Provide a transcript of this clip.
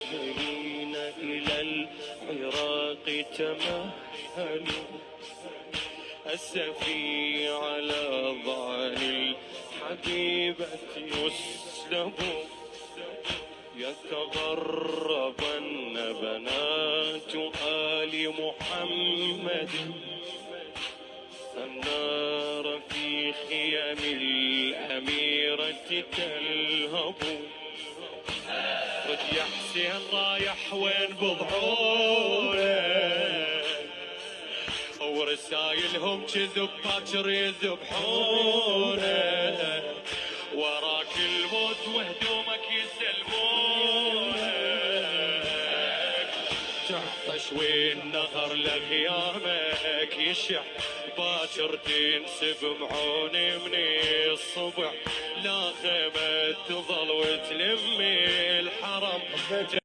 الذين إلى العراق تمهلوا أسفي على ضعن الحبيبة يسلبوا يتغربن بنات آل محمد النار في خيام الأميرة تلهب. رد يا حسين رايح وين بضعونك ورسايلهم كذب باكر يذبحونك وراك الموت وهدومك يسلمونك تحت شوي النهر لخيامك يشح باكر تنسب معوني من الصبح لا خيمة تظل وتلمي الحرم.